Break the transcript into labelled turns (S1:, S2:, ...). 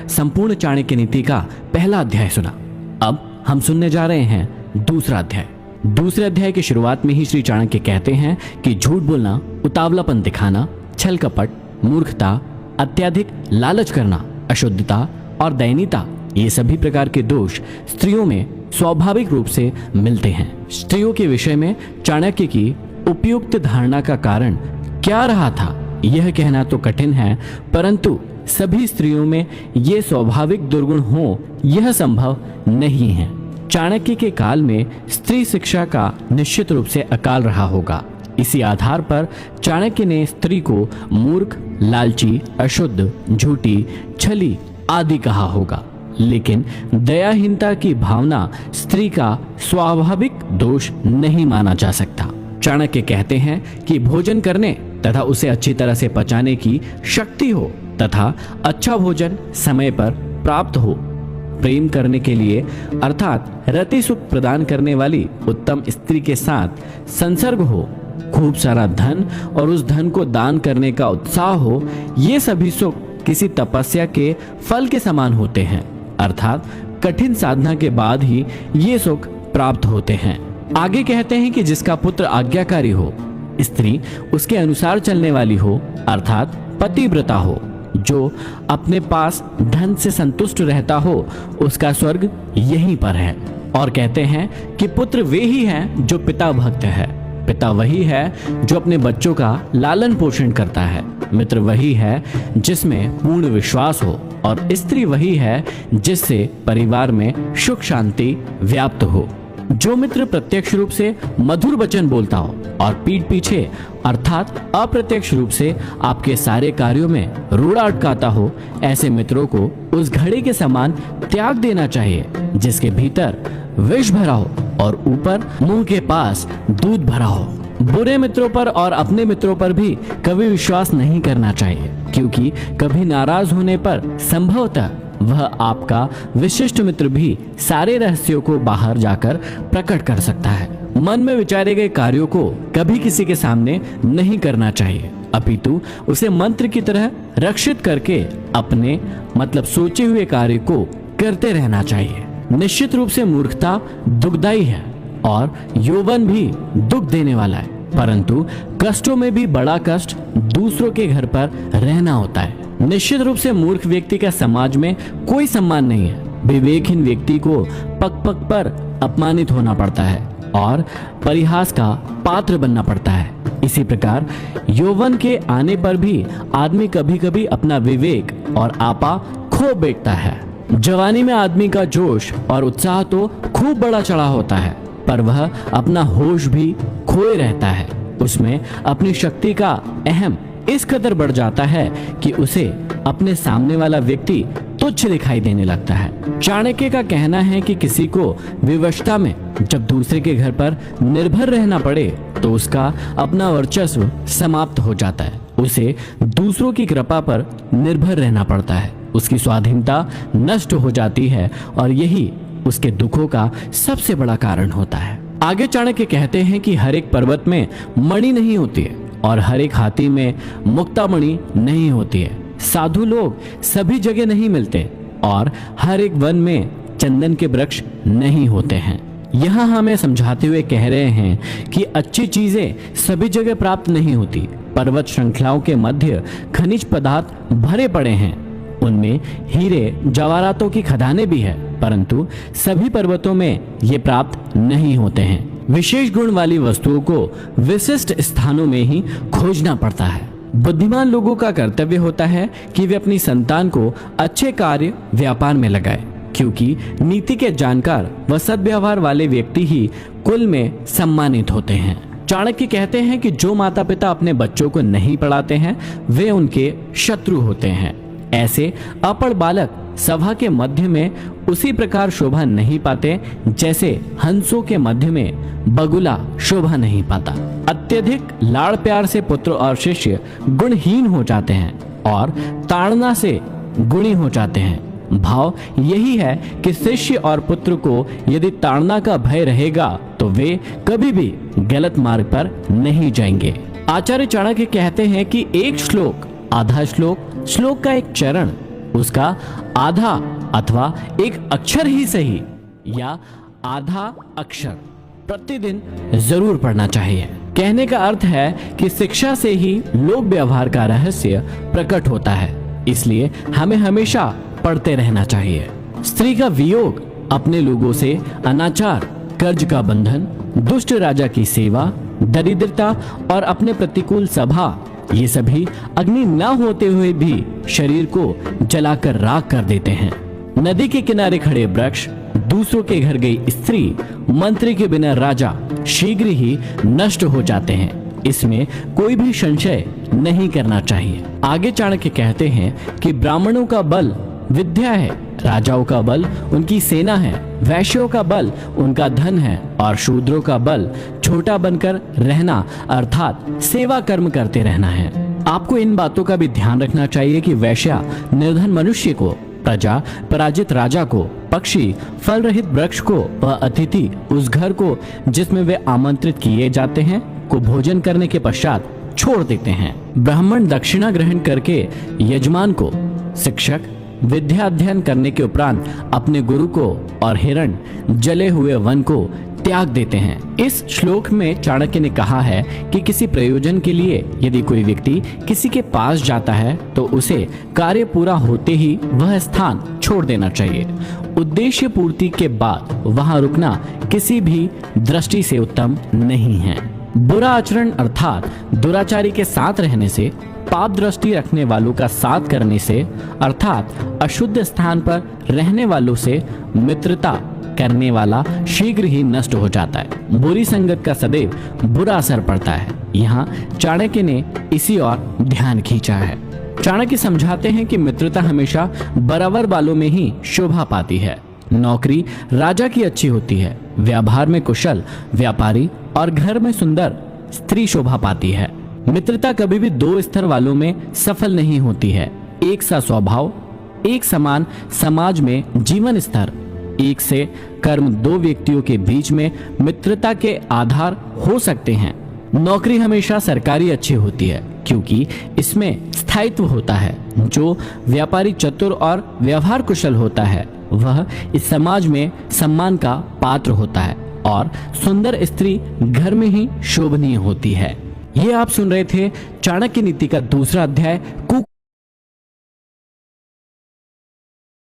S1: संपूर्ण चाणक्य नीति का पहला अध्याय सुना। अब हम सुनने जा रहे हैं दूसरा अध्याय। दूसरे अध्याय की शुरुआत में ही श्री चाणक्य कहते हैं कि झूठ बोलना, उतावलापन दिखाना, छल कपट, मूर्खता, अत्यधिक लालच करना, अशुद्धता और दयनीयता, ये सभी प्रकार के दोष स्त्रियों में स्वाभाविक रूप से मिलते हैं। स्त्रियों के विषय में चाणक्य की उपयुक्त धारणा का कारण क्या रहा था यह कहना तो कठिन है, परंतु सभी स्त्रियों में ये स्वाभाविक दुर्गुण हो यह संभव नहीं है। चाणक्य के काल में स्त्री शिक्षा का निश्चित रूप से अकाल रहा होगा। इसी आधार पर चाणक्य ने स्त्री को मूर्ख, लालची, अशुद्ध, झूठी, छली आदि कहा होगा। लेकिन दयाहीनता की भावना स्त्री का स्वाभाविक दोष नहीं माना जा सकता। चाणक्य कहते हैं कि भोजन करने तथा उसे अच्छी तरह से पचाने की शक्ति हो तथा अच्छा भोजन समय पर प्राप्त हो, प्रेम करने के लिए अर्थात रति सुख प्रदान करने वाली उत्तम स्त्री के साथ संसर्ग हो, खूब सारा धन और उस धन को दान करने का उत्साह हो, ये सभी सुख किसी तपस्या के फल के समान होते हैं, अर्थात कठिन साधना के बाद ही ये सुख प्राप्त होते हैं। आगे कहते हैं कि जिसका पुत्र आज्ञाकारी हो, स्त्री उसके अनुसार चलने वाली हो, अर्थात पतिव्रता हो, जो अपने पास धन से संतुष्ट रहता हो, उसका स्वर्ग यहीं पर है। और कहते हैं कि पुत्र वे ही हैं जो पिता भक्त है, पिता वही है जो अपने बच्चों का लालन पोषण करता है, मित्र वही है जिसमें पूर्ण विश्वास हो, और स्त्री वही है जिससे परिवार में सुख शांति व्याप्त हो। जो मित्र प्रत्यक्ष रूप से मधुर वचन बोलता हो और पीठ पीछे अर्थात अप्रत्यक्ष रूप से आपके सारे कार्यों में रोड़ा अटकाता हो, ऐसे मित्रों को उस घड़े के समान त्याग देना चाहिए जिसके भीतर विष भरा हो और ऊपर मुंह के पास दूध भरा हो। बुरे मित्रों पर और अपने मित्रों पर भी कभी विश्वास नहीं करना चाहिए, क्योंकि कभी नाराज होने पर संभवतः वह आपका विशिष्ट मित्र भी सारे रहस्यों को बाहर जाकर प्रकट कर सकता है। मन में विचारे गए कार्यों को कभी किसी के सामने नहीं करना चाहिए, अपितु उसे मंत्र की तरह रक्षित करके अपने मतलब सोचे हुए कार्य को करते रहना चाहिए। निश्चित रूप से मूर्खता दुखदायी है और यौवन भी दुख देने वाला है, परंतु कष्टों में भी बड़ा कष्ट दूसरों के घर पर रहना होता है। निश्चित रूप से मूर्ख व्यक्ति का समाज में कोई सम्मान नहीं है। विवेकहीन व्यक्ति को पग पग पर अपमानित होना पड़ता है और परिहास का पात्र बनना पड़ता है। इसी प्रकार यौवन के आने पर भी आदमी कभी कभी अपना विवेक और आपा खो बैठता है। जवानी में आदमी का जोश और उत्साह तो खूब बड़ा चढ़ा होता है, पर वह अपना होश भी खोए रहता है। उसमें अपनी शक्ति का अहम इस कदर बढ़ जाता है कि उसे अपने सामने वाला व्यक्ति तुच्छ दिखाई देने लगता है। चाणक्य का कहना है कि किसी को विवशता में जब दूसरे के घर पर निर्भर रहना पड़े तो उसका अपना वर्चस्व समाप्त हो जाता है। उसे दूसरों की कृपा पर निर्भर रहना पड़ता है, उसकी स्वाधीनता नष्ट हो जाती है और यही उसके दुखों का सबसे बड़ा कारण होता है। आगे चाणक्य कहते हैं कि हर एक पर्वत में मणि नहीं होती है और हर एक हाथी में मुक्तामणि नहीं होती है। साधु लोग सभी जगह नहीं मिलते और हर एक वन में चंदन के वृक्ष नहीं होते हैं। यहाँ हमें समझाते हुए कह रहे हैं कि अच्छी चीजें सभी जगह प्राप्त नहीं होती। पर्वत श्रृंखलाओं के मध्य खनिज पदार्थ भरे पड़े हैं, उनमें हीरे जवाहरातों की खदानें भी है, परंतु सभी पर्वतों में ये प्राप्त नहीं होते हैं। विशेष गुण वाली वस्तुओं को विशिष्ट स्थानों में ही खोजना पड़ता है। बुद्धिमान लोगों का कर्तव्य होता है कि वे अपनी संतान को अच्छे कार्य व्यापार में लगाए, क्योंकि नीति के जानकार व सद्व्यवहार वाले व्यक्ति ही कुल में सम्मानित होते हैं। चाणक्य कहते हैं कि जो माता पिता अपने बच्चों को नहीं पढ़ाते हैं वे उनके शत्रु होते हैं। ऐसे अपढ़ बालक सभा के मध्य में उसी प्रकार शोभा नहीं पाते जैसे हंसों के मध्य में बगुला शोभा नहीं पाता। अत्यधिक लाड़ प्यार से पुत्र और शिष्य गुणहीन हो जाते हैं और ताड़ना से गुणी हो जाते हैं। भाव यही है कि शिष्य और पुत्र को यदि ताड़ना का भय रहेगा तो वे कभी भी गलत मार्ग पर नहीं जाएंगे। आचार्य चाणक्य कहते हैं कि एक श्लोक, आधा श्लोक, श्लोक का एक चरण, उसका आधा अथवा एक अक्षर ही सही या आधा अक्षर प्रतिदिन जरूर पढ़ना चाहिए। कहने का अर्थ है कि शिक्षा से ही लोक व्यवहार का रहस्य प्रकट होता है, इसलिए हमें हमेशा पढ़ते रहना चाहिए। स्त्री का वियोग, अपने लोगों से अनाचार, कर्ज का बंधन, दुष्ट राजा की सेवा, दरिद्रता और अपने प्रतिकूल स्वभाव, ये सभी अग्नि न होते हुए भी शरीर को जलाकर राख कर देते हैं। नदी के किनारे खड़े वृक्ष, दूसरों के घर गई स्त्री, मंत्री के बिना राजा शीघ्र ही नष्ट हो जाते हैं। इसमें कोई भी संशय नहीं करना चाहिए। आगे चाणक्य कहते हैं कि ब्राह्मणों का बल विद्या है, राजाओं का बल उनकी सेना है, वैश्यों का बल उनका धन है और शूद्रों का बल छोटा बनकर रहना अर्थात सेवा कर्म करते रहना है। आपको इन बातों का भी ध्यान रखना चाहिए कि वैश्या निर्धन मनुष्य को, प्रजा पराजित राजा को, पक्षी फल रहित वृक्ष को व अतिथि उस घर को जिसमें वे आमंत्रित किए जाते हैं को भोजन करने के पश्चात छोड़ देते हैं। ब्राह्मण दक्षिणा ग्रहण करके यजमान को, शिक्षक विद्या अध्ययन करने के उपरांत अपने गुरु को और हिरण जले हुए वन को त्याग देते हैं। इस श्लोक में चाणक्य ने कहा है कि किसी प्रयोजन के लिए यदि कोई व्यक्ति किसी के पास जाता है तो उसे कार्य पूरा होते ही वह स्थान छोड़ देना चाहिए। उद्देश्य पूर्ति के बाद वहां रुकना किसी भी दृष्टि से उत्तम नहीं है। बुरा आचरण अर्थात दुराचारी के साथ रहने से, पाप दृष्टि रखने वालों का साथ करने से अर्थात अशुद्ध स्थान पर रहने वालों से मित्रता करने वाला शीघ्र ही नष्ट हो जाता है। बुरी संगत का सदैव बुरा असर पड़ता है। यहाँ चाणक्य ने इसी ओर ध्यान खींचा है। चाणक्य समझाते हैं कि मित्रता हमेशा बराबर वालों में ही शोभा पाती है। नौकरी राजा की अच्छी होती है, व्यापार में कुशल व्यापारी और घर में सुंदर स्त्री शोभा पाती है। मित्रता कभी भी दो स्तर वालों में सफल नहीं होती है। एक सा स्वभाव, एक समान समाज में जीवन स्तर, एक से कर्म दो व्यक्तियों के बीच में मित्रता के आधार हो सकते हैं। नौकरी हमेशा सरकारी अच्छी होती है क्योंकि इसमें स्थायित्व होता है। जो व्यापारी चतुर और व्यवहार कुशल होता है वह इस समाज में सम्मान का पात्र होता है और सुंदर स्त्री घर में ही शोभनीय होती है। ये आप सुन रहे थे चाणक्य नीति का दूसरा अध्याय